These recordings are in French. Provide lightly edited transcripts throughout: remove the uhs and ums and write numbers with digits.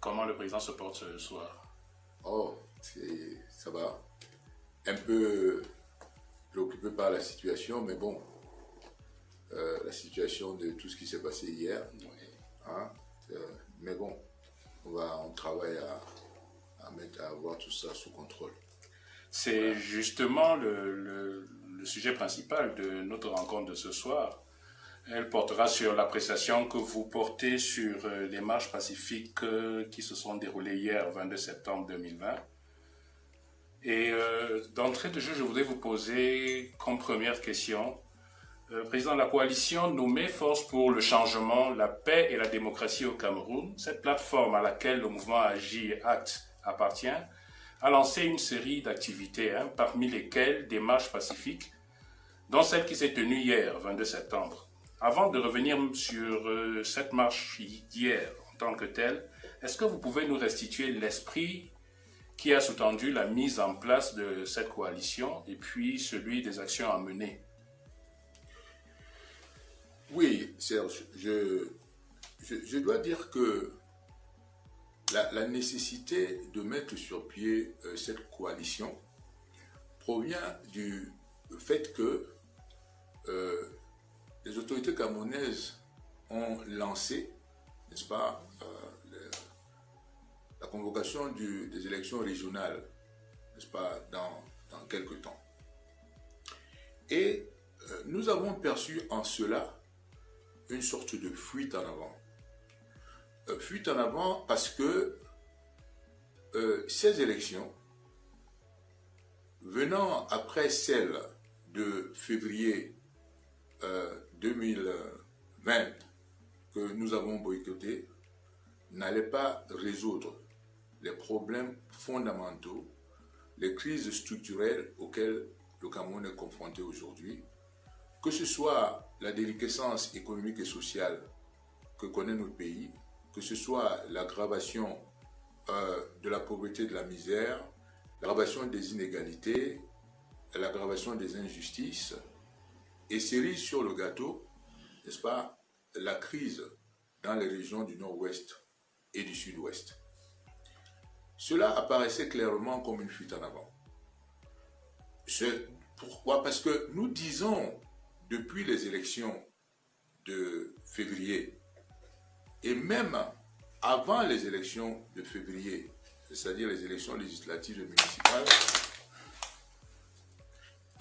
comment le président se porte ce soir? Oh, ça va. Un peu préoccupé par la situation, mais bon, la situation de tout ce qui s'est passé hier. Oui. Hein, mais bon, on travaille à avoir tout ça sous contrôle. C'est justement le sujet principal de notre rencontre de ce soir. Elle portera sur l'appréciation que vous portez sur les marches pacifiques qui se sont déroulées hier, 22 septembre 2020. Et d'entrée de jeu, je voudrais vous poser comme première question, Président, la coalition nommée Force pour le changement, la paix et la démocratie au Cameroun, cette plateforme à laquelle le mouvement Agir et Acte appartient, a lancé une série d'activités, parmi lesquelles des marches pacifiques, dont celle qui s'est tenue hier, 22 septembre. Avant de revenir sur cette marche d'hier en tant que telle, est-ce que vous pouvez nous restituer l'esprit qui a sous-tendu la mise en place de cette coalition et puis celui des actions à mener? Oui, Serge, je dois dire que la nécessité de mettre sur pied cette coalition provient du fait que les autorités camerounaises ont lancé, n'est-ce pas, la convocation des élections régionales, n'est-ce pas, dans quelques temps. Et nous avons perçu en cela une sorte de fuite en avant. Fuite en avant parce que ces élections, venant après celles de février 2020 que nous avons boycottées, n'allaient pas résoudre les problèmes fondamentaux, les crises structurelles auxquelles le Cameroun est confronté aujourd'hui, que ce soit la déliquescence économique et sociale que connaît notre pays, que ce soit l'aggravation de la pauvreté et de la misère, l'aggravation des inégalités, l'aggravation des injustices, et cerise sur le gâteau, n'est-ce pas, la crise dans les régions du nord-ouest et du sud-ouest. Cela apparaissait clairement comme une fuite en avant. Pourquoi? Parce que nous disons, depuis les élections de février, et même avant les élections de février, c'est-à-dire les élections législatives et municipales,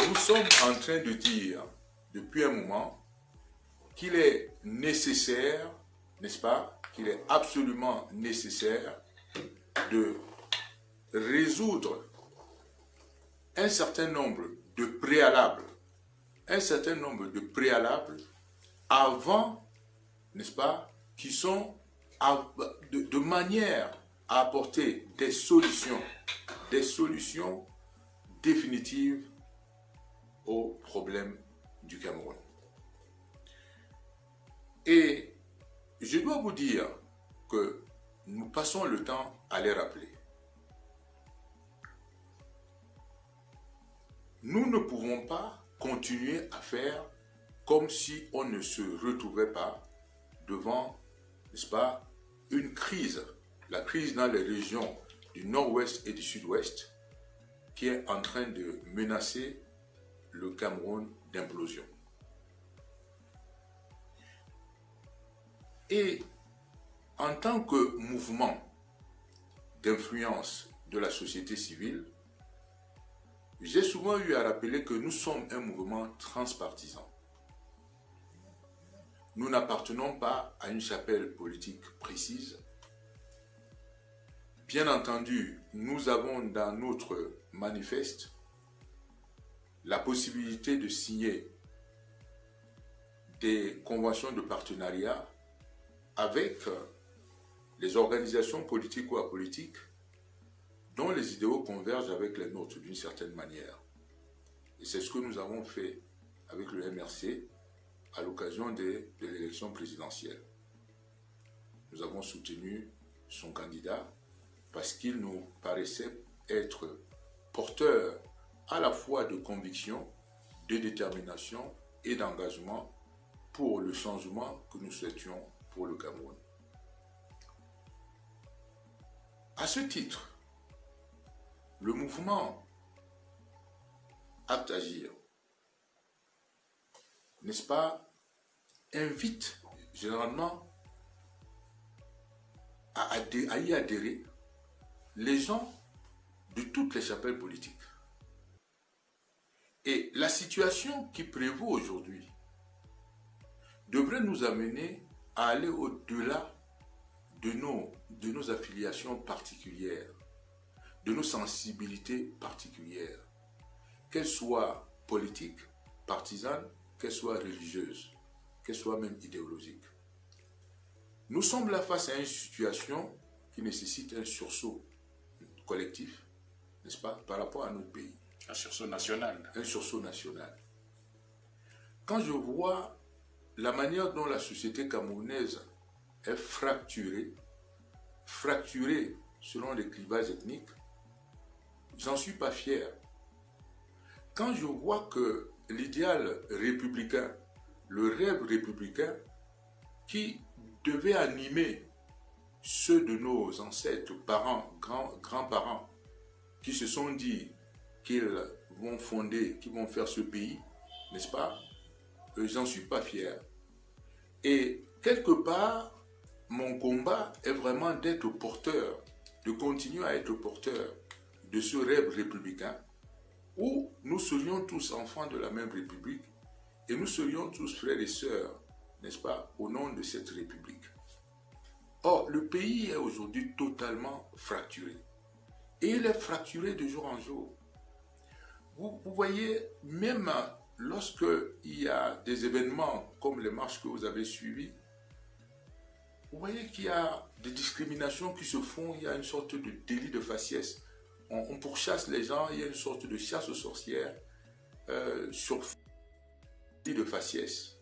nous sommes en train de dire, depuis un moment, qu'il est nécessaire, n'est-ce pas, qu'il est absolument nécessaire de résoudre un certain nombre de préalables, avant, n'est-ce pas, qui sont de manière à apporter des solutions définitives aux problèmes du Cameroun. Et je dois vous dire que nous passons le temps à les rappeler. Nous ne pouvons pas continuer à faire comme si on ne se retrouvait pas devant, n'est-ce pas, une crise, la crise dans les régions du nord-ouest et du sud-ouest qui est en train de menacer le Cameroun d'implosion. Et en tant que mouvement d'influence de la société civile, j'ai souvent eu à rappeler que nous sommes un mouvement transpartisan. Nous n'appartenons pas à une chapelle politique précise. Bien entendu, nous avons dans notre manifeste la possibilité de signer des conventions de partenariat avec les organisations politiques ou apolitiques dont les idéaux convergent avec les nôtres d'une certaine manière. Et c'est ce que nous avons fait avec le MRC à l'occasion de l'élection présidentielle. Nous avons soutenu son candidat parce qu'il nous paraissait être porteur à la fois de conviction, de détermination et d'engagement pour le changement que nous souhaitions pour le Cameroun. À ce titre, le mouvement Acte Agir, n'est-ce pas, invite généralement à y adhérer les gens de toutes les chapelles politiques. Et la situation qui prévaut aujourd'hui devrait nous amener à aller au-delà de nos affiliations particulières, de nos sensibilités particulières, qu'elles soient politiques, partisanes, qu'elles soient religieuses, qu'elles soient même idéologiques. Nous sommes là face à une situation qui nécessite un sursaut collectif, n'est-ce pas, par rapport à notre pays. Un sursaut national. Un sursaut national. Quand je vois la manière dont la société camerounaise est fracturée selon les clivages ethniques, j'en suis pas fier. Quand je vois que l'idéal républicain, le rêve républicain qui devait animer ceux de nos ancêtres, parents, grands-parents, qui se sont dit qu'ils vont fonder, qu'ils vont faire ce pays, n'est-ce pas? J'en suis pas fier. Et quelque part, mon combat est vraiment d'être porteur, de continuer à être porteur de ce rêve républicain où nous serions tous enfants de la même République et nous serions tous frères et sœurs, n'est-ce pas, au nom de cette République. Or, le pays est aujourd'hui totalement fracturé. Et il est fracturé de jour en jour. Vous voyez, même lorsque il y a des événements comme les marches que vous avez suivies, vous voyez qu'il y a des discriminations qui se font, il y a une sorte de délit de faciès. On pourchasse les gens, il y a une sorte de chasse aux sorcières sur délit de faciès.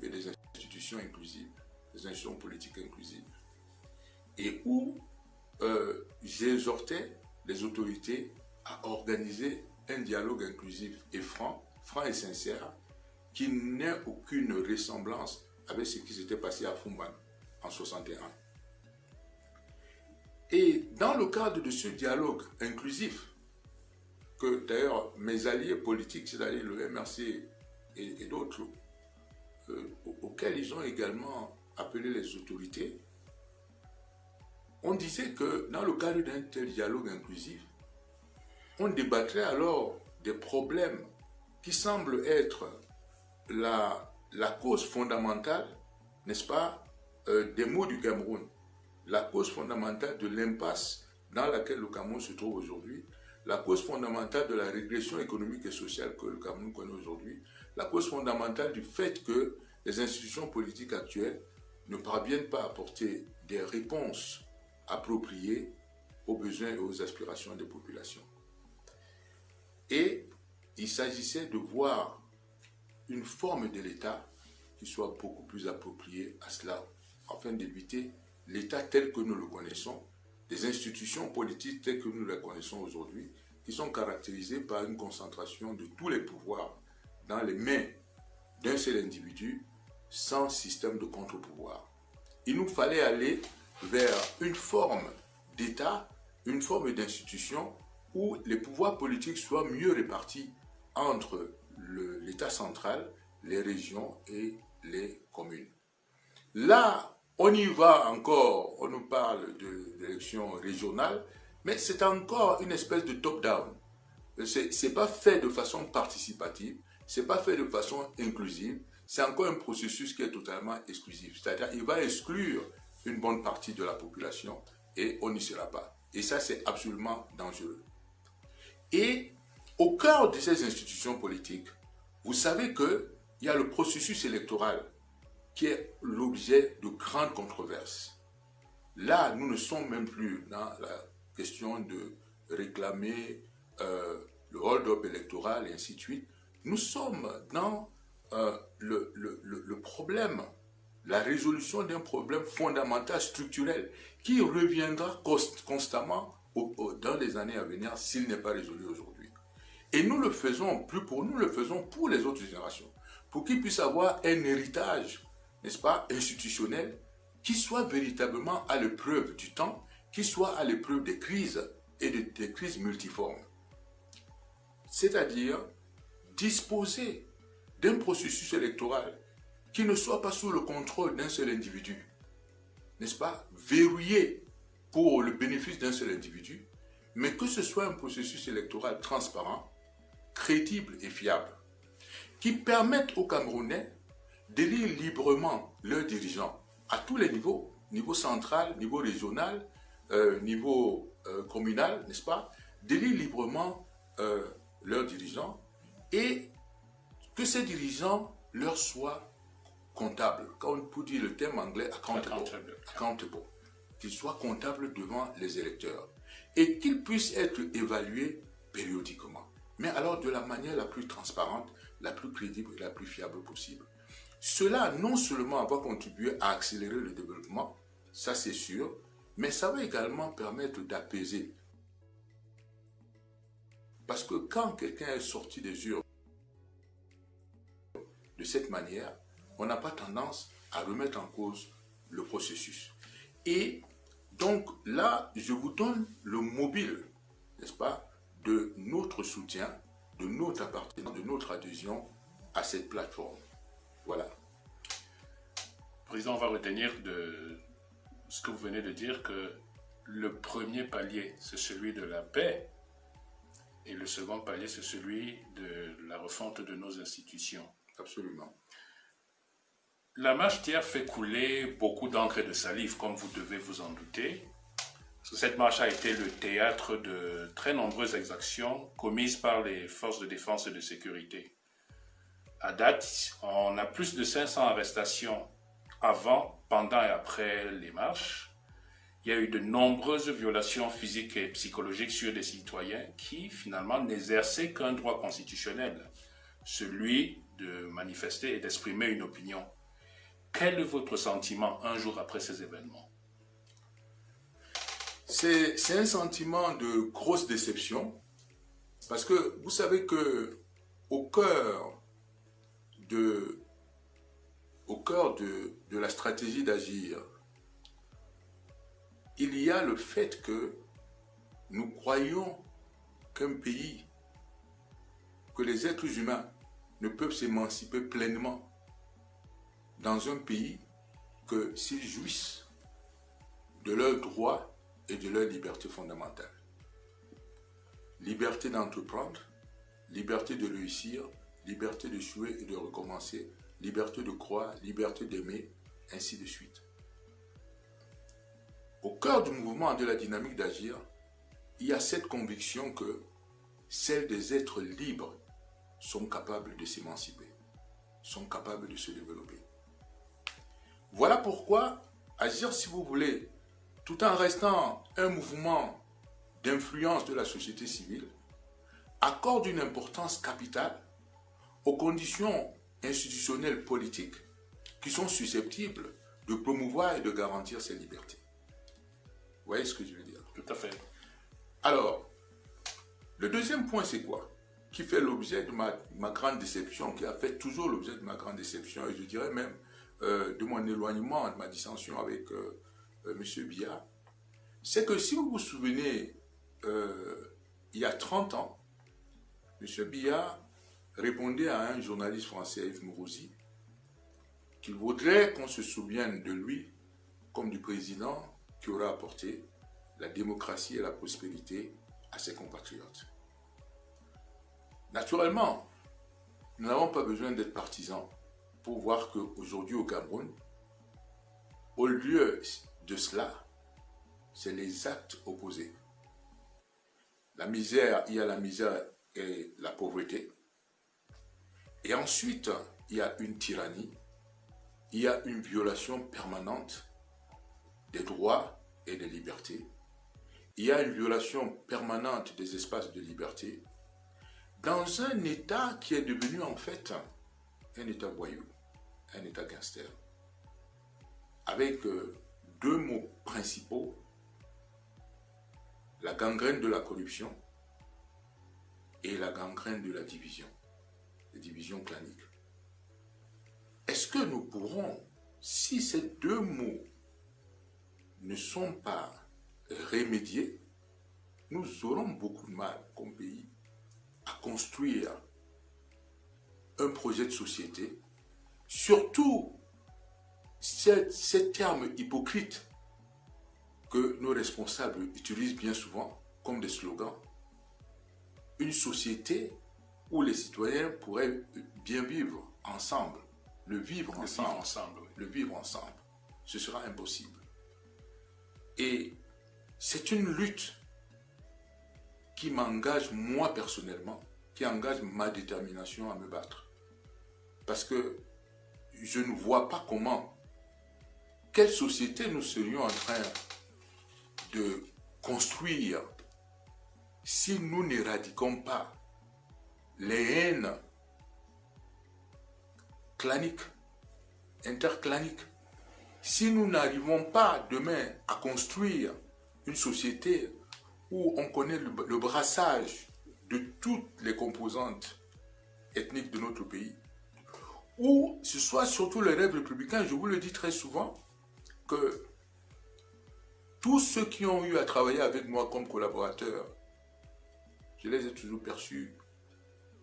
Et des institutions inclusives, des institutions politiques inclusives. Et où j'exhortais les autorités à organiser un dialogue inclusif et franc et sincère, qui n'ait aucune ressemblance avec ce qui s'était passé à Fumban en 61. Et dans le cadre de ce dialogue inclusif, que d'ailleurs mes alliés politiques, c'est-à-dire le MRC et d'autres, auxquels ils ont également appelé les autorités, on disait que dans le cadre d'un tel dialogue inclusif, on débattrait alors des problèmes qui semblent être la cause fondamentale, n'est-ce pas, des maux du Cameroun, la cause fondamentale de l'impasse dans laquelle le Cameroun se trouve aujourd'hui, la cause fondamentale de la régression économique et sociale que le Cameroun connaît aujourd'hui, la cause fondamentale du fait que les institutions politiques actuelles ne parviennent pas à apporter des réponses appropriées aux besoins et aux aspirations des populations. Et il s'agissait de voir une forme de l'État qui soit beaucoup plus appropriée à cela, afin d'éviter l'État tel que nous le connaissons, des institutions politiques telles que nous les connaissons aujourd'hui, qui sont caractérisées par une concentration de tous les pouvoirs dans les mains d'un seul individu, sans système de contre-pouvoir. Il nous fallait aller vers une forme d'État, une forme d'institution où les pouvoirs politiques soient mieux répartis entre l'État central, les régions et les communes. Là, on y va encore, on nous parle d'élections régionales, mais c'est encore une espèce de top-down. Ce n'est pas fait de façon participative, ce n'est pas fait de façon inclusive, c'est encore un processus qui est totalement exclusif. C'est-à-dire qu'il va exclure une bonne partie de la population et on n'y sera pas. Et ça, c'est absolument dangereux. Et au cœur de ces institutions politiques, vous savez qu'il y a le processus électoral qui est l'objet de grandes controverses. Là, nous ne sommes même plus dans la question de réclamer le hold-up électoral et ainsi de suite. Nous sommes dans le problème, la résolution d'un problème fondamental, structurel, qui reviendra constamment dans les années à venir s'il n'est pas résolu aujourd'hui. Et nous le faisons plus pour nous, le faisons pour les autres générations, pour qu'ils puissent avoir un héritage, n'est-ce pas, institutionnel, qui soit véritablement à l'épreuve du temps, qui soit à l'épreuve des crises et des crises multiformes. C'est-à-dire disposer d'un processus électoral qui ne soit pas sous le contrôle d'un seul individu, n'est-ce pas, verrouillé pour le bénéfice d'un seul individu, mais que ce soit un processus électoral transparent, crédible et fiable, qui permette aux Camerounais d'élire librement leurs dirigeants à tous les niveaux, niveau central, niveau régional, niveau communal, n'est-ce pas, d'élire librement leurs dirigeants et que ces dirigeants leur soient comptables. Quand on peut dire le terme anglais accountable, qu'ils soient comptables devant les électeurs et qu'ils puissent être évalués périodiquement, mais alors de la manière la plus transparente, la plus crédible et la plus fiable possible. Cela non seulement va contribuer à accélérer le développement, ça c'est sûr, mais ça va également permettre d'apaiser. Parce que quand quelqu'un est sorti des urnes de cette manière, on n'a pas tendance à remettre en cause le processus. Et donc là, je vous donne le mobile, n'est-ce pas, de notre soutien, de notre appartenance, de notre adhésion à cette plateforme. Voilà. Président, on va retenir de ce que vous venez de dire que le premier palier, c'est celui de la paix et le second palier, c'est celui de la refonte de nos institutions. Absolument. La marche d'hier fait couler beaucoup d'encre et de salive, comme vous devez vous en douter. Parce que cette marche a été le théâtre de très nombreuses exactions commises par les forces de défense et de sécurité. À date, on a plus de 500 arrestations avant, pendant et après les marches. Il y a eu de nombreuses violations physiques et psychologiques sur des citoyens qui, finalement, n'exerçaient qu'un droit constitutionnel, celui de manifester et d'exprimer une opinion. Quel est votre sentiment un jour après ces événements? C'est un sentiment de grosse déception, parce que vous savez que au cœur de la stratégie d'agir, il y a le fait que nous croyons qu'un pays, que les êtres humains ne peuvent s'émanciper pleinement dans un pays que s'ils jouissent de leurs droits et de leurs libertés fondamentales. Liberté d'entreprendre, liberté de réussir, liberté d'échouer et de recommencer, liberté de croire, liberté d'aimer, ainsi de suite. Au cœur du mouvement de la dynamique d'agir, il y a cette conviction que celles des êtres libres sont capables de s'émanciper, sont capables de se développer. Voilà pourquoi agir, si vous voulez, tout en restant un mouvement d'influence de la société civile, accorde une importance capitale aux conditions institutionnelles politiques qui sont susceptibles de promouvoir et de garantir ces libertés. Vous voyez ce que je veux dire? Tout à fait. Alors, le deuxième point, c'est quoi? Qui fait l'objet de ma grande déception, qui a fait toujours l'objet de ma grande déception, et je dirais même de mon éloignement, de ma dissension avec M. Biya, c'est que si vous vous souvenez, il y a 30 ans, M. Biya répondait à un journaliste français, Yves Mourouzi, qu'il voudrait qu'on se souvienne de lui comme du président qui aura apporté la démocratie et la prospérité à ses compatriotes. Naturellement, nous n'avons pas besoin d'être partisans pour voir qu'aujourd'hui au Cameroun, au lieu de cela, c'est les actes opposés. La misère, il y a la misère et la pauvreté. Et ensuite, il y a une tyrannie, il y a une violation permanente des droits et des libertés. Il y a une violation permanente des espaces de liberté dans un État qui est devenu en fait un État voyou, un État gangster, avec deux mots principaux, la gangrène de la corruption et la gangrène de la division, les divisions claniques. Est-ce que nous pourrons, si ces deux mots ne sont pas remédiés, nous aurons beaucoup de mal comme pays à construire un projet de société, surtout ces termes hypocrites que nos responsables utilisent bien souvent comme des slogans. Une société où les citoyens pourraient bien vivre ensemble, le vivre ensemble. Le vivre ensemble. Ce sera impossible. Et c'est une lutte qui m'engage moi personnellement, qui engage ma détermination à me battre. Parce que je ne vois pas comment, quelle société nous serions en train de construire si nous n'éradiquons pas les haines claniques, interclaniques. Si nous n'arrivons pas demain à construire une société où on connaît le brassage de toutes les composantes ethniques de notre pays, où ce soit surtout le rêve républicain, je vous le dis très souvent, que tous ceux qui ont eu à travailler avec moi comme collaborateurs, je les ai toujours perçus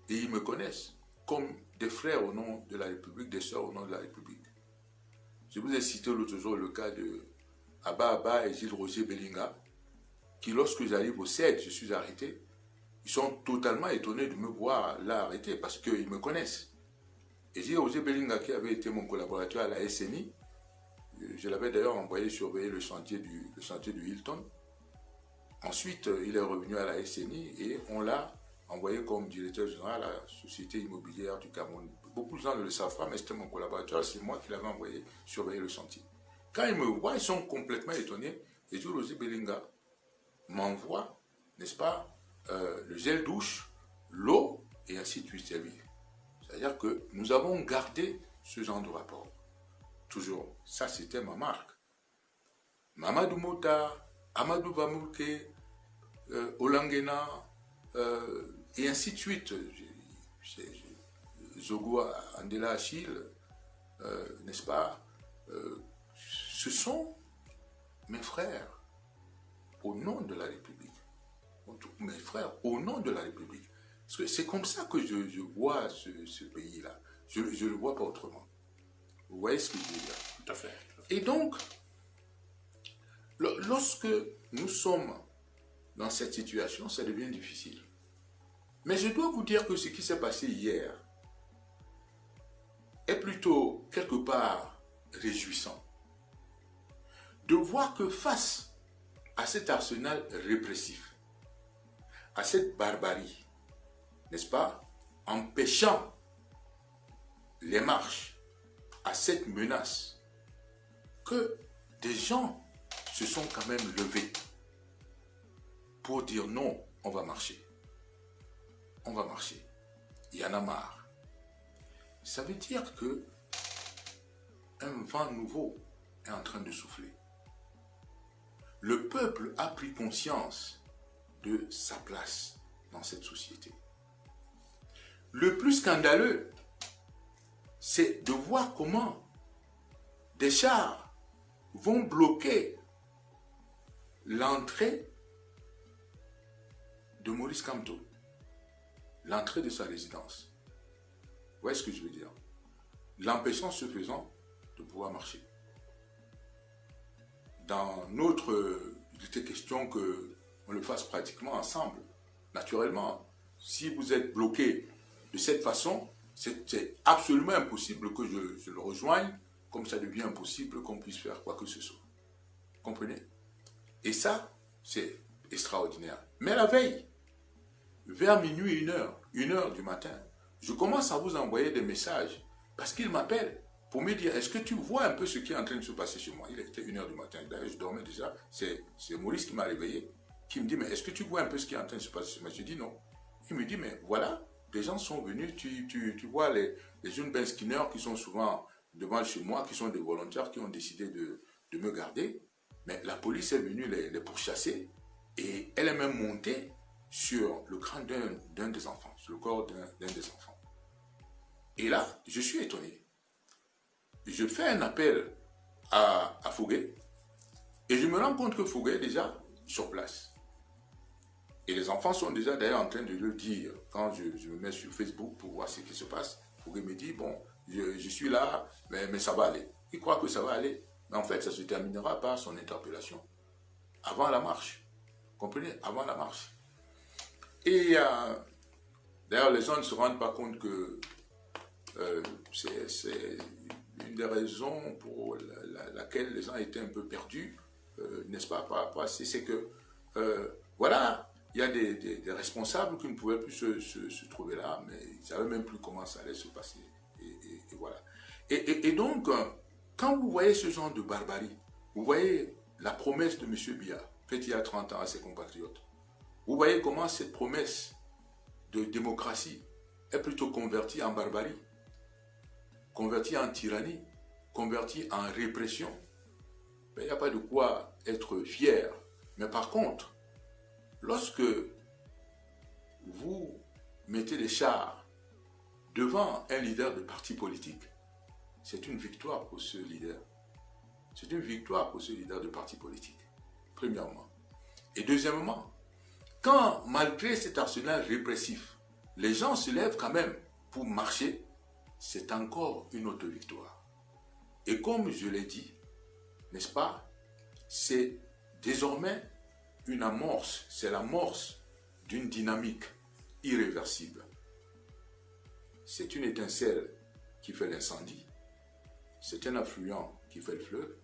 et ils me connaissent comme des frères au nom de la République, des sœurs au nom de la République. Je vous ai cité l'autre jour le cas de Abba Abba et Gilles Roger Bellinga, qui lorsque j'arrive au CED, je suis arrêté, ils sont totalement étonnés de me voir là arrêté parce qu'ils me connaissent. Et Gilles Roger Bellinga, qui avait été mon collaborateur à la SNI, je l'avais d'ailleurs envoyé surveiller le chantier du Hilton. Ensuite, il est revenu à la SNI et on l'a envoyé comme directeur général à la Société immobilière du Cameroun. Beaucoup de gens ne le savent pas, mais c'était mon collaborateur, c'est moi qui l'avais envoyé surveiller le chantier. Quand ils me voient, ils sont complètement étonnés. Et Gilles Roger Bellinga m'envoie, n'est-ce pas, le gel douche, l'eau, et ainsi de suite. C'est-à-dire que nous avons gardé ce genre de rapport. Toujours, ça c'était ma marque. Mamadou Mota, Amadou Vamoulke, Olangena, et ainsi de suite. Zogo Andela Achille, n'est-ce pas, ce sont mes frères au nom de la République. Mes frères au nom de la République. Parce que c'est comme ça que je vois ce pays-là. Je ne le vois pas autrement. Vous voyez ce que je veux dire? Tout à fait. Et donc, lorsque nous sommes dans cette situation, ça devient difficile. Mais je dois vous dire que ce qui s'est passé hier est plutôt quelque part réjouissant. De voir que face à cet arsenal répressif, à cette barbarie, n'est-ce pas, empêchant les marches, à cette menace, que des gens se sont quand même levés pour dire non, on va marcher. On va marcher. Il y en a marre. Ça veut dire que un vent nouveau, est en train de souffler. Le peuple a pris conscience de sa place dans cette société. Le plus scandaleux, c'est de voir comment des chars vont bloquer l'entrée de Maurice Kamto, l'entrée de sa résidence. Vous voyez ce que je veux dire? L'empêchant ce faisant de pouvoir marcher. Dans notre, il était question qu'on le fasse pratiquement ensemble, naturellement. Si vous êtes bloqué de cette façon, c'est absolument impossible que je le rejoigne, comme ça devient impossible qu'on puisse faire quoi que ce soit. Comprenez? Et ça, c'est extraordinaire. Mais la veille, vers minuit, 1h du matin, je commence à vous envoyer des messages parce qu'il m'appelle pour me dire, est-ce que tu vois un peu ce qui est en train de se passer chez moi? Il était 1h du matin, d'ailleurs je dormais déjà, c'est Maurice qui m'a réveillé, qui me dit, mais est-ce que tu vois un peu ce qui est en train de se passer chez moi? Je dis non. Il me dit, mais voilà, des gens sont venus, tu vois les jeunes Ben Skinner qui sont souvent devant chez moi, qui sont des volontaires qui ont décidé de me garder, mais la police est venue les pourchasser et elle est même montée sur le crâne d'un des enfants, sur le corps d'un des enfants. Et là, je suis étonné. Je fais un appel à Fouguet et je me rends compte que Fouguet est déjà sur place. Et les enfants sont déjà d'ailleurs en train de le dire quand je me mets sur Facebook pour voir ce qui se passe. Fouguet me dit, bon, je suis là, mais ça va aller. Il croit que ça va aller, mais en fait, ça se terminera par son interpellation. Avant la marche. Comprenez? Avant la marche. Et d'ailleurs, les gens ne se rendent pas compte que c'est une des raisons pour laquelle les gens étaient un peu perdus, n'est-ce pas, par rapport à c'est que, voilà, il y a des responsables qui ne pouvaient plus se trouver là, mais ils ne savaient même plus comment ça allait se passer. Et voilà. Et donc, quand vous voyez ce genre de barbarie, vous voyez la promesse de M. Biya, faite il y a 30 ans à ses compatriotes, vous voyez comment cette promesse de démocratie est plutôt convertie en barbarie, convertie en tyrannie, convertie en répression. Il n'y a pas de quoi être fier. Mais par contre, lorsque vous mettez des chars devant un leader de parti politique, c'est une victoire pour ce leader. C'est une victoire pour ce leader de parti politique, premièrement. Et deuxièmement, quand, malgré cet arsenal répressif, les gens se lèvent quand même pour marcher, c'est encore une autre victoire. Et comme je l'ai dit, n'est-ce pas, c'est désormais une amorce, c'est l'amorce d'une dynamique irréversible. C'est une étincelle qui fait l'incendie, c'est un affluent qui fait le fleuve.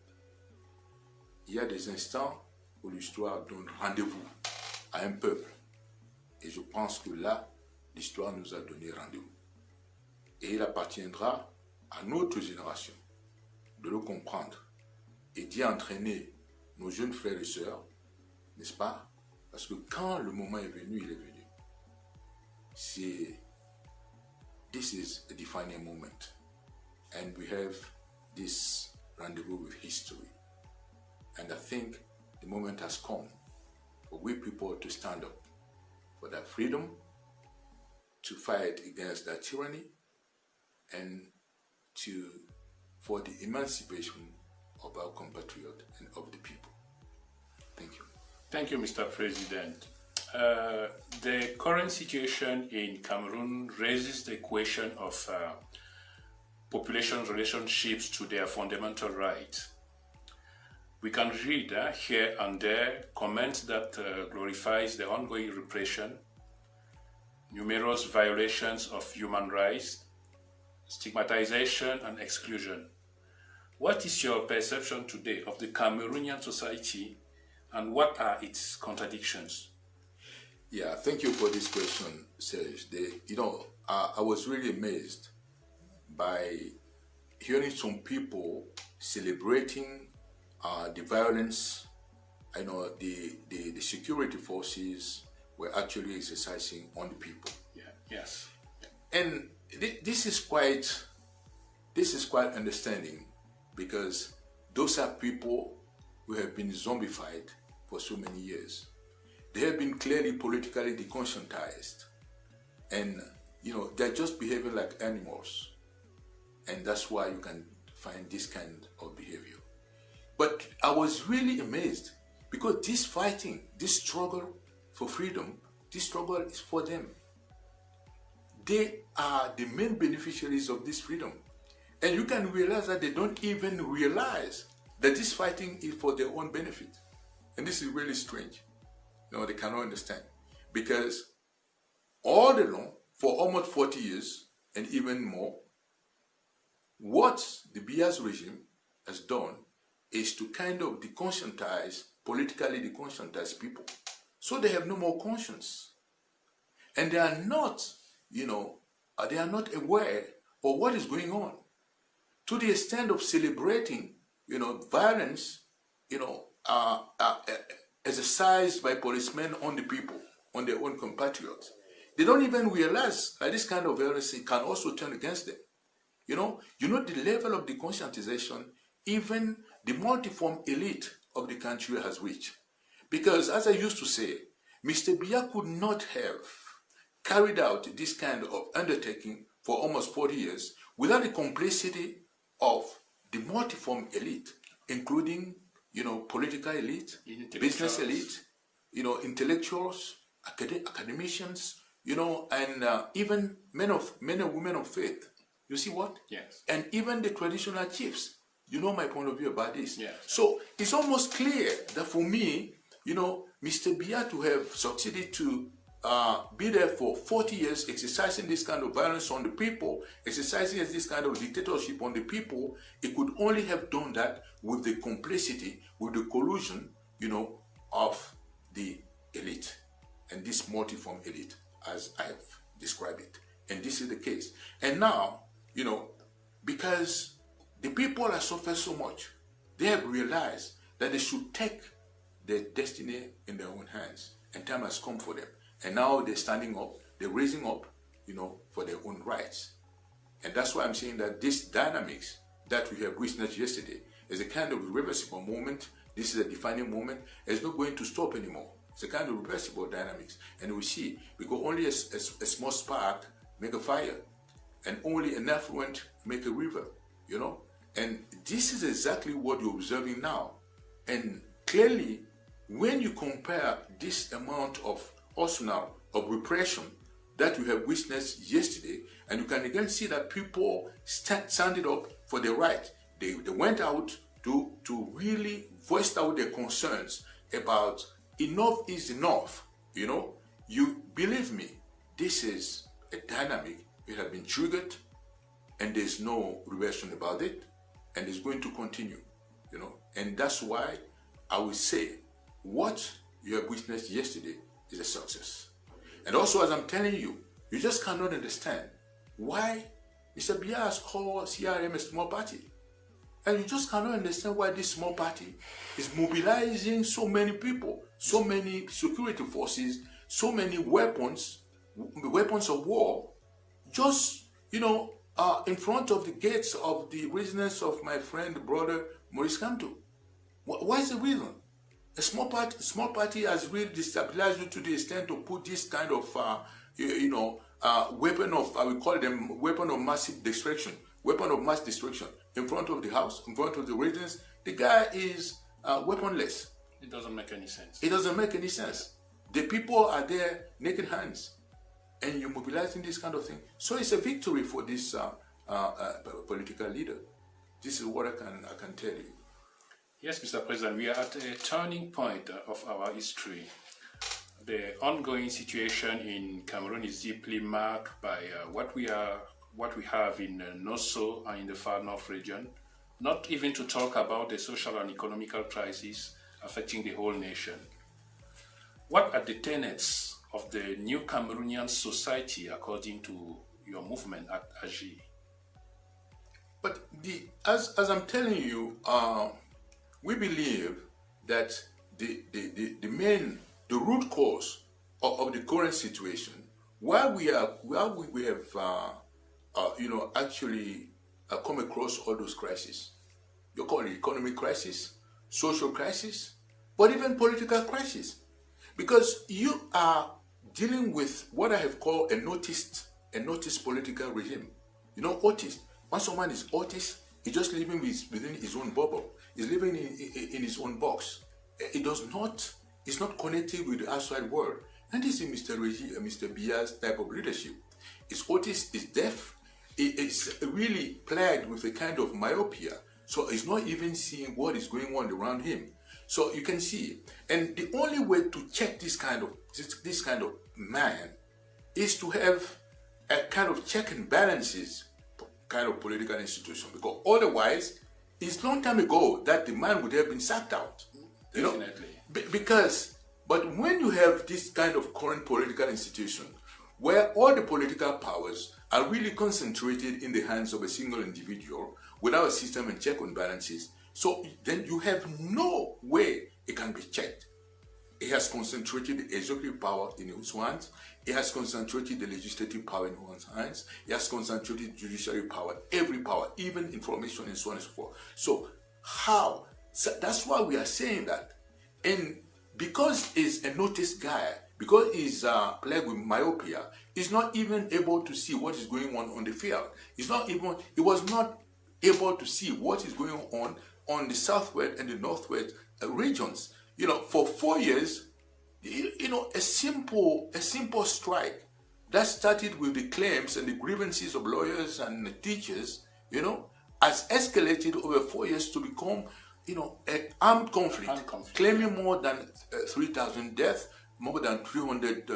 Il y a des instants où l'histoire donne rendez-vous à un peuple. Et je pense que là, l'histoire nous a donné rendez-vous. Et il appartiendra à notre génération de le comprendre et d'y entraîner nos jeunes frères et sœurs, n'est-ce pas? Parce que quand le moment est venu, il est venu. This is a defining moment. And we have this rendezvous with history. And I think the moment has come for we people to stand up for that freedom, to fight against that tyranny, and for the emancipation of our compatriots and of the people. Thank you. Thank you, Mr. President. The current situation in Cameroon raises the question of population relationships to their fundamental rights. We can read here and there comments that glorifies the ongoing repression, numerous violations of human rights, stigmatization and exclusion. What is your perception today of the Cameroonian society and what are its contradictions? Yeah, thank you for this question, Serge. I was really amazed by hearing some people celebrating the violence, the security forces were actually exercising on the people. Yeah. Yes. And this is quite understanding because those are people who have been zombified for so many years. They have been clearly politically deconscientized. And, they're just behaving like animals. And that's why you can find this kind of behavior. But I was really amazed because this fighting, this struggle for freedom, this struggle is for them. They are the main beneficiaries of this freedom. And you can realize that they don't even realize that this fighting is for their own benefit. And this is really strange. They cannot understand. Because all along, for almost 40 years and even more, what the Biya's regime has done is to kind of politically deconscientize people. So they have no more conscience. And they are not, they are not aware of what is going on. To the extent of celebrating, violence, exercised by policemen on the people, on their own compatriots. They don't even realize that this kind of violence can also turn against them. The level of the conscientization even the multiform elite of the country has reached. Because as I used to say, Mr. Biya could not have carried out this kind of undertaking for almost 40 years without the complicity of the multiform elite, including, political elite, business elite, intellectuals, academicians, and even men and women of faith. You see what? Yes. And even the traditional chiefs. You know my point of view about this. Yes. So it's almost clear that for me, Mr. Biya to have succeeded to be there for 40 years, exercising this kind of violence on the people, exercising this kind of dictatorship on the people, it could only have done that with the complicity, with the collusion, of the elite and this multiform elite, as I've described it. And this is the case. And now, because the people have suffered so much, they have realized that they should take their destiny in their own hands, and time has come for them. And now they're standing up, they're raising up, for their own rights. And that's why I'm saying that this dynamics that we have witnessed yesterday is a kind of irreversible moment. This is a defining moment. It's not going to stop anymore. It's a kind of reversible dynamics. And we see, because only a small spark make a fire, and only an affluent make a river, And this is exactly what you're observing now. And clearly, when you compare this amount of arsenal of repression that we have witnessed yesterday, and you can again see that people standing up for their right. They went out to really voice out their concerns about enough is enough. You believe me, this is a dynamic. It has been triggered, and there's no reversion about it, and it's going to continue. And that's why I will say what you have witnessed yesterday is a success. And also, as I'm telling you, you just cannot understand why Mr. Biya has called CRM a small party. And you just cannot understand why this small party is mobilizing so many people, so many security forces, so many weapons of war, just, in front of the gates of the residence of my friend, brother, Maurice Kamto. Why is the reason? A small party has really destabilized you to the extent to put this kind of, weapon of, I will call them weapon of massive destruction, weapon of mass destruction in front of the house, in front of the residence. The guy is weaponless. It doesn't make any sense. It doesn't make any sense. The people are there naked hands, and you're mobilizing this kind of thing. So it's a victory for this political leader. This is what I can tell you. Yes, Mr. President, we are at a turning point of our history. The ongoing situation in Cameroon is deeply marked by what we have in Nosso and in the far north region, not even to talk about the social and economical crisis affecting the whole nation. What are the tenets of the new Cameroonian society according to your movement at AGI? But as I'm telling you, we believe that the root cause of the current situation, why we have actually come across all those crises, you call it economic crisis, social crisis, but even political crisis. Because you are dealing with what I have called a noticed political regime. You know, autist. When someone is autist, he's just living within his own bubble. He's living in his own box. It's not connected with the outside world. And this is Mr. Biya's type of leadership. His autist is deaf. It's really plagued with a kind of myopia. So he's not even seeing what is going on around him. So you can see, and the only way to check this kind of man is to have a kind of check and balances kind of political institution, because otherwise, it's long time ago that the man would have been sacked out. Definitely. But when you have this kind of current political institution, where all the political powers are really concentrated in the hands of a single individual without a system and check and balances, so then you have no way it can be checked. It has concentrated the executive power in his hands. It has concentrated the legislative power in one's hands. It has concentrated judiciary power, every power, even information and so on and so forth. So how? So that's why we are saying that. And because he's a noticed guy, because he's plagued with myopia, he's not even able to see what is going on the field. He was not able to see what is going on the southwest and the northwest regions. You know, for 4 years, you know, a simple strike that started with the claims and the grievances of lawyers and the teachers, you know, has escalated over 4 years to become, you know, an armed conflict. Claiming more than 3,000 deaths, more than 300,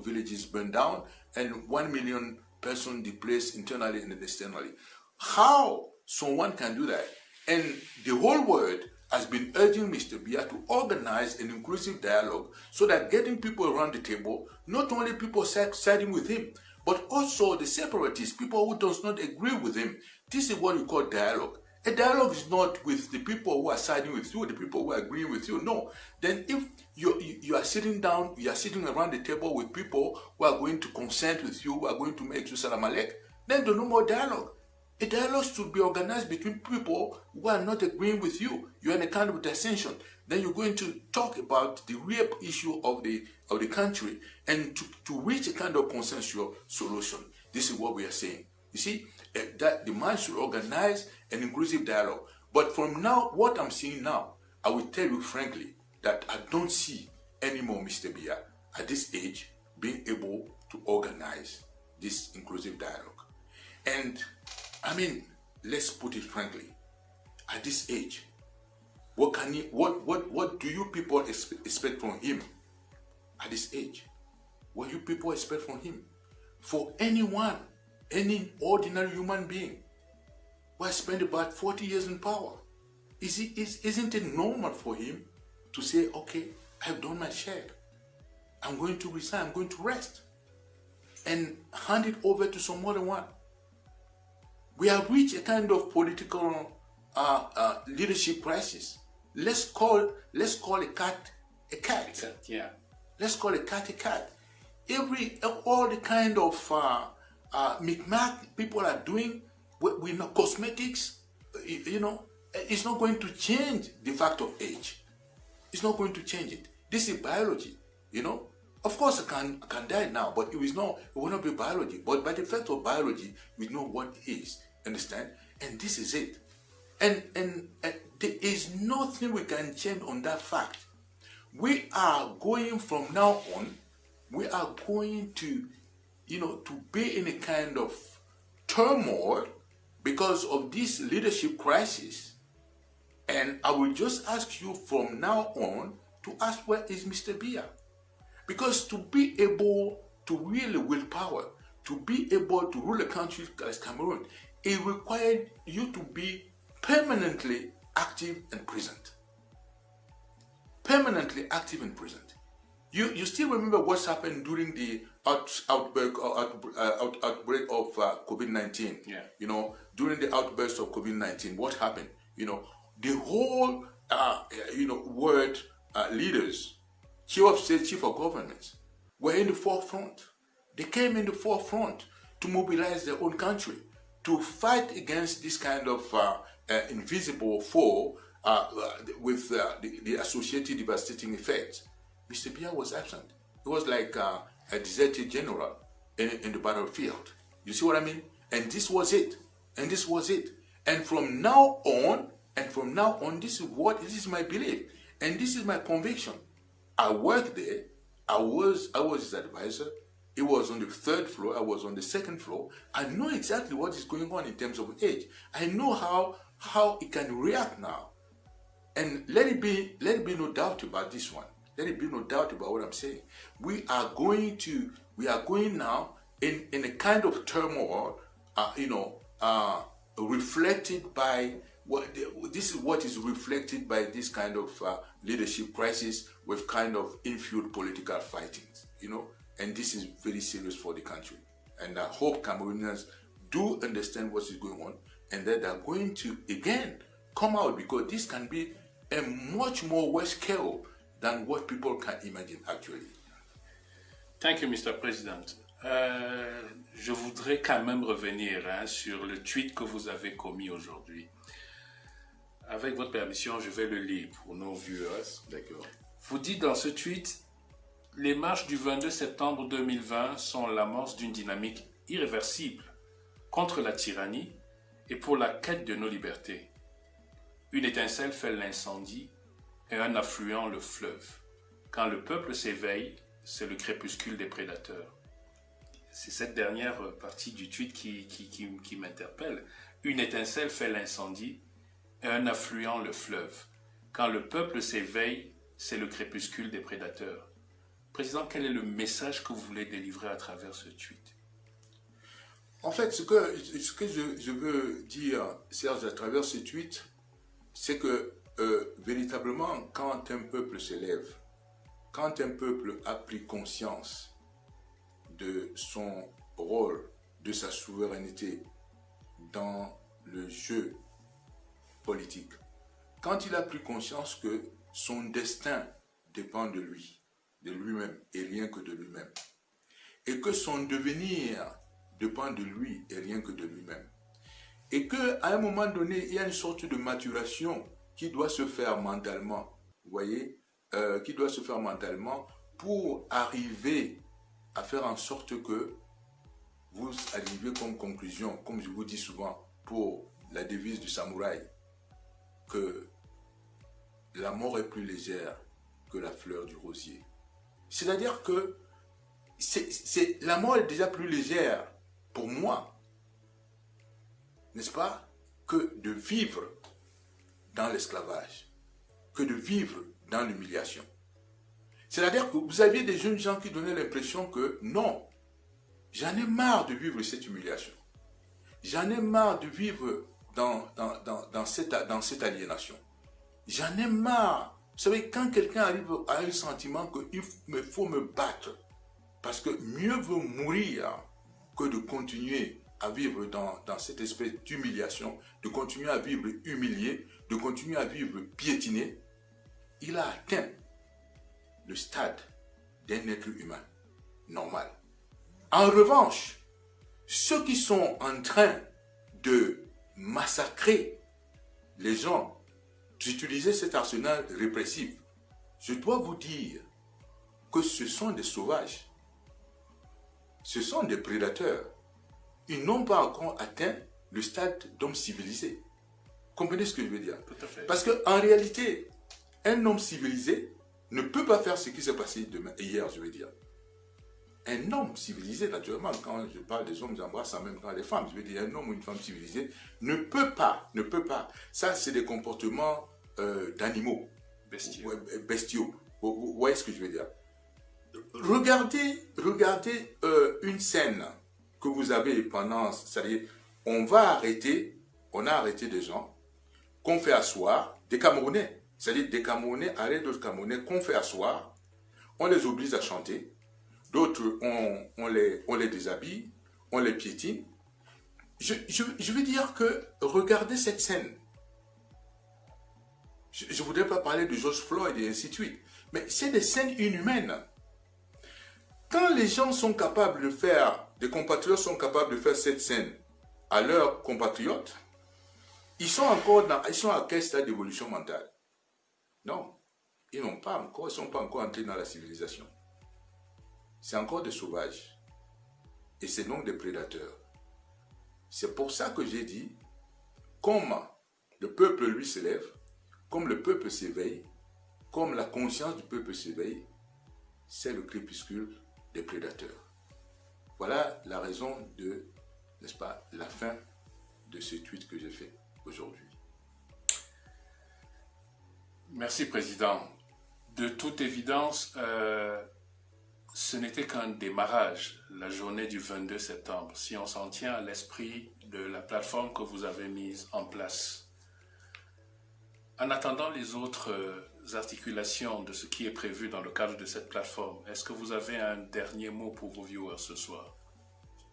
villages burned down, and 1 million persons displaced internally and externally. How someone can do that? And the whole world has been urging Mr. Biya to organize an inclusive dialogue so that getting people around the table, not only people siding with him, but also the separatists, people who does not agree with him. This is what we call dialogue. A dialogue is not with the people who are siding with you, the people who are agreeing with you. No. Then if you are sitting down, you are sitting around the table with people who are going to consent with you, who are going to make you salam alek, then there's no more dialogue. A dialogue should be organized between people who are not agreeing with you. You're in a kind of dissension. Then you're going to talk about the real issue of the country and to reach a kind of consensual solution. This is what we are saying. You see, that the man should organize an inclusive dialogue. But from now, what I'm seeing now, I will tell you frankly that I don't see anymore Mr. Biya at this age being able to organize this inclusive dialogue. And I mean, let's put it frankly, at this age, what do you people expect from him at this age? What do you people expect from him? For anyone, any ordinary human being who has spent about 40 years in power, isn't it normal for him to say, okay, I've done my share. I'm going to resign, I'm going to rest and hand it over to some other one? We have reached a kind of political leadership crisis. Let's call a cat a cat. Yeah. Let's call a cat a cat. All the kind of micmac people are doing with cosmetics, you know, it's not going to change the fact of age. It's not going to change it. This is biology, you know. Of course, I can die now, but it will not be biology. But by the fact of biology, we know what it is. Understand? And this is it. And there is nothing we can change on that fact. We are going from now on, we are going to, you know, to be in a kind of turmoil because of this leadership crisis. And I will just ask you from now on to ask, where is Mr. Biya? Because to be able to really wield power, to be able to rule a country as Cameroon, it required you to be permanently active and present. Permanently active and present. You still remember what's happened during the outbreak of COVID-19? Yeah. You know, during the outburst of COVID-19, what happened? You know, the whole world leaders, chief of state, chief of governments, were in the forefront. They came in the forefront to mobilize their own country, to fight against this kind of invisible foe with the associated devastating effects, Mr. Biya was absent. He was like a deserted general in the battlefield. You see what I mean? And this was it. And this was it. And from now on, this is my belief. And this is my conviction. I worked there. I was his advisor. He was on the 3rd floor. I was on the 2nd floor. I know exactly what is going on in terms of age. I know how he can react now. And let it be no doubt about this one. Let it be no doubt about what I'm saying. We are going now in a kind of turmoil, reflected by this is what is reflected by this kind of leadership crisis with kind of infield political fightings, and this is very serious for the country. And I hope Cameroonians do understand what is going on, and that they are going to again come out, because this can be a much more worse scale than what people can imagine actually. Thank you, Mr. President. Je voudrais quand même revenir sur le tweet que vous avez commis aujourd'hui. Avec votre permission, je vais le lire pour nos viewers. D'accord. Vous dites dans ce tweet, les marches du 22 septembre 2020 sont l'amorce d'une dynamique irréversible contre la tyrannie et pour la quête de nos libertés. Une étincelle fait l'incendie et un affluent le fleuve. Quand le peuple s'éveille, c'est le crépuscule des prédateurs. C'est cette dernière partie du tweet qui m'interpelle. Une étincelle fait l'incendie et un affluent le fleuve. Quand le peuple s'éveille, c'est le crépuscule des prédateurs. Président, quel est le message que vous voulez délivrer à travers ce tweet? En fait, ce que je veux dire, Serge, à travers ce tweet, c'est que véritablement, quand un peuple s'élève, quand un peuple a pris conscience de son rôle, de sa souveraineté dans le jeu politique, quand il a pris conscience que son destin dépend de lui-même et rien que de lui-même, et que son devenir dépend de lui et rien que de lui-même, et qu'à un moment donné, il y a une sorte de maturation qui doit se faire mentalement, vous voyez, qui doit se faire mentalement pour arriver à faire en sorte que vous arrivez comme conclusion, comme je vous dis souvent, pour la devise du samouraï, que la mort est plus légère que la fleur du rosier. C'est-à-dire que la mort est déjà plus légère pour moi, n'est-ce pas, que de vivre dans l'esclavage, que de vivre dans l'humiliation. C'est-à-dire que vous aviez des jeunes gens qui donnaient l'impression que non, j'en ai marre de vivre cette humiliation. J'en ai marre de vivre dans cette aliénation. J'en ai marre. Vous savez, quand quelqu'un arrive à un sentiment qu'il faut me battre, parce que mieux vaut mourir que de continuer à vivre dans cette espèce d'humiliation, de continuer à vivre humilié, de continuer à vivre piétiné, il a atteint le stade d'un être humain normal. En revanche, ceux qui sont en train de massacrer les gens, d'utiliser cet arsenal répressif, je dois vous dire que ce sont des sauvages, ce sont des prédateurs. Ils n'ont pas encore atteint le stade d'homme civilisé. Comprenez ce que je veux dire? Tout à fait. Parce qu'en réalité, un homme civilisé ne peut pas faire ce qui s'est passé hier, je veux dire. Un homme civilisé, naturellement, quand je parle des hommes, j'embrasse en même temps les femmes. Je veux dire, un homme ou une femme civilisée ne peut pas. Ça, c'est des comportements d'animaux. Bestiaux. Vous voyez ce que je veux dire? Regardez une scène que vous avez pendant, c'est-à-dire, on a arrêté des gens qu'on fait asseoir, des Camerounais, c'est-à-dire des Camerounais, arrêtent d'autres Camerounais qu'on fait asseoir, on les oblige à chanter, d'autres on les déshabille, on les piétine. Je veux dire que, regardez cette scène. Je ne voudrais pas parler de George Floyd et ainsi de suite, mais c'est des scènes inhumaines. Quand les gens sont capables de faire, des compatriotes sont capables de faire cette scène à leurs compatriotes, ils sont à quel stade d'évolution mentale? Non, ils ne sont pas encore entrés dans la civilisation. C'est encore des sauvages. Et c'est donc des prédateurs. C'est pour ça que j'ai dit, comme le peuple lui s'élève, comme le peuple s'éveille, comme la conscience du peuple s'éveille, c'est le crépuscule des prédateurs. Voilà la raison de, n'est-ce pas, la fin de ce tweet que j'ai fait aujourd'hui. Merci, Président. De toute évidence, ce n'était qu'un démarrage, la journée du 22 septembre, si on s'en tient à l'esprit de la plateforme que vous avez mise en place. En attendant les autres articulations de ce qui est prévu dans le cadre de cette plateforme, est-ce que vous avez un dernier mot pour vos viewers ce soir?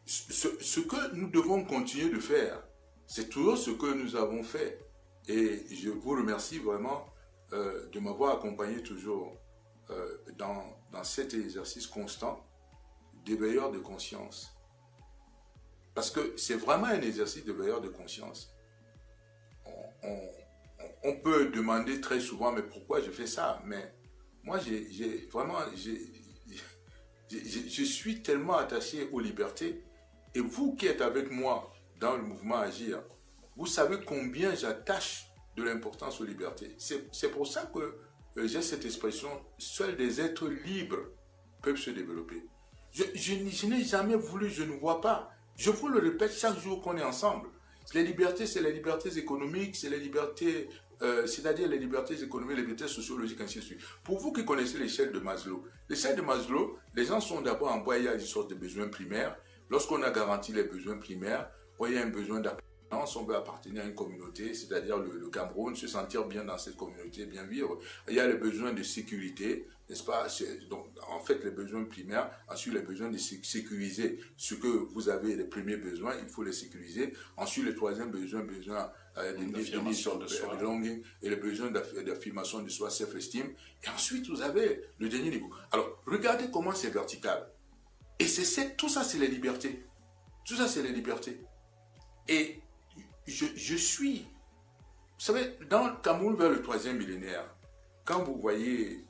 Ce que nous devons continuer de faire, c'est toujours ce que nous avons fait. Et je vous remercie vraiment de m'avoir accompagné toujours dans cet exercice constant d'éveilleur de conscience. Parce que c'est vraiment un exercice d'éveilleur de conscience. On peut demander très souvent, mais pourquoi je fais ça? Mais moi, je suis tellement attaché aux libertés. Et vous qui êtes avec moi dans le mouvement Agir, vous savez combien j'attache de l'importance aux libertés. C'est pour ça que j'ai cette expression, seuls des êtres libres peuvent se développer. Je n'ai jamais voulu, je ne vois pas. Je vous le répète chaque jour qu'on est ensemble. Les libertés, c'est les libertés économiques, c'est les libertés, c'est-à-dire les libertés économiques, les libertés sociologiques, ainsi de suite. Pour vous qui connaissez l'échelle de Maslow, l'échelle de Maslow, les gens sont d'abord envoyés à une sorte de besoins primaires. Lorsqu'on a garanti les besoins primaires, il y a un besoin d'appartenance, on veut appartenir à une communauté, c'est-à-dire le Cameroun, se sentir bien dans cette communauté, bien vivre. Il y a les besoins de sécurité, n'est-ce pas? Donc, en fait, les besoins primaires, ensuite les besoins de sécuriser ce que vous avez, les premiers besoins, il faut les sécuriser. Ensuite, le troisième besoin d'affirmation de soi, belonging, et le besoin d'affirmation de soi, self-esteem. Et ensuite, vous avez le dernier niveau. Alors, regardez comment c'est vertical. Et tout ça, c'est les libertés. Tout ça, c'est les libertés. Et je suis... Vous savez, dans le Cameroun vers le 3e millénaire, quand vous voyez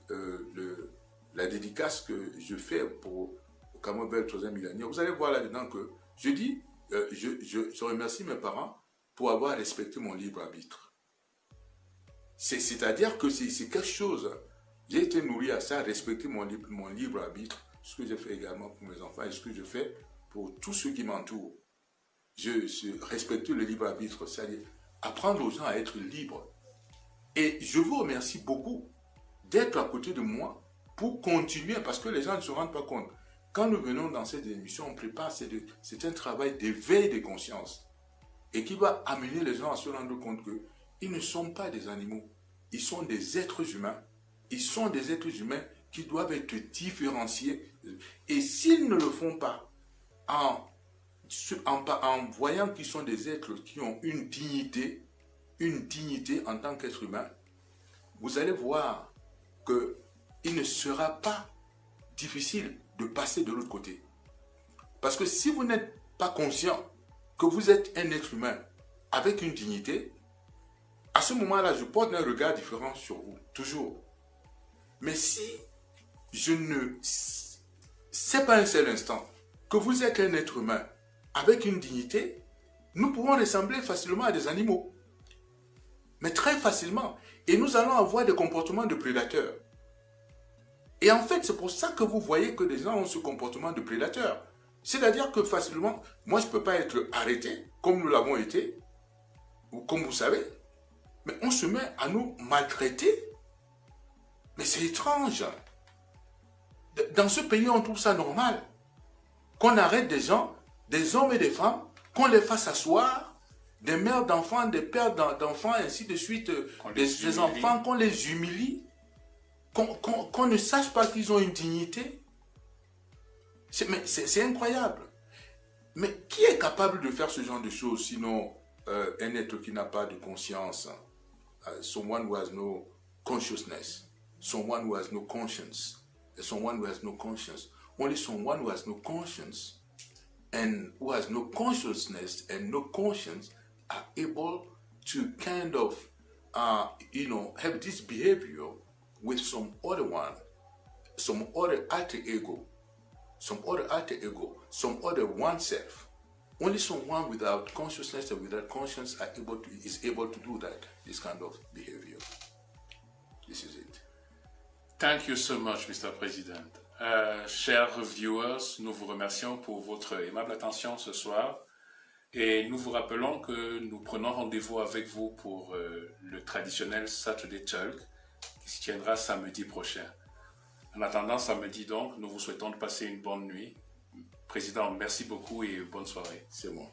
la dédicace que je fais pour le Cameroun vers le 3e millénaire, vous allez voir là-dedans que je dis, je remercie mes parents pour avoir respecté mon libre arbitre. C'est-à-dire que c'est quelque chose... J'ai été nourri à ça, respecter mon libre arbitre, ce que je fais également pour mes enfants et ce que je fais pour tous ceux qui m'entourent. Je respecte le libre arbitre, c'est-à-dire apprendre aux gens à être libres. Et je vous remercie beaucoup d'être à côté de moi pour continuer, parce que les gens ne se rendent pas compte. Quand nous venons dans cette émission, on prépare, c'est un travail d'éveil de conscience et qui va amener les gens à se rendre compte qu'ils ne sont pas des animaux, ils sont des êtres humains. Ils sont des êtres humains qui doivent être différenciés. Et s'ils ne le font pas, en voyant qu'ils sont des êtres qui ont une dignité en tant qu'être humain, vous allez voir qu'il ne sera pas difficile de passer de l'autre côté. Parce que si vous n'êtes pas conscient que vous êtes un être humain avec une dignité, à ce moment-là, je porte un regard différent sur vous, toujours. Mais si je ne sais pas un seul instant que vous êtes un être humain avec une dignité, nous pouvons ressembler facilement à des animaux. Mais très facilement. Et nous allons avoir des comportements de prédateurs. Et en fait, c'est pour ça que vous voyez que les gens ont ce comportement de prédateur. C'est-à-dire que facilement, moi je ne peux pas être arrêté, comme nous l'avons été, ou comme vous savez, mais on se met à nous maltraiter. Mais c'est étrange. Dans ce pays, on trouve ça normal. Qu'on arrête des gens, des hommes et des femmes, qu'on les fasse asseoir, des mères d'enfants, des pères d'enfants, ainsi de suite, des enfants, qu'on les humilie, qu'on ne sache pas qu'ils ont une dignité. C'est incroyable. Mais qui est capable de faire ce genre de choses, sinon un être qui n'a pas de conscience, someone who has no consciousness. Someone who has no conscience. Someone who has no conscience. Only someone who has no conscience and who has no consciousness and no conscience are able to kind of, have this behavior with some other one, some other alter ego, some other oneself. Only someone without consciousness and without conscience is able to do that, this kind of behavior. This is it. Thank you so much, Mr. President. Chers viewers, nous vous remercions pour votre aimable attention ce soir et nous vous rappelons que nous prenons rendez-vous avec vous pour le traditionnel Saturday Talk qui se tiendra samedi prochain. En attendant samedi donc, nous vous souhaitons de passer une bonne nuit. Président, merci beaucoup et bonne soirée. C'est bon.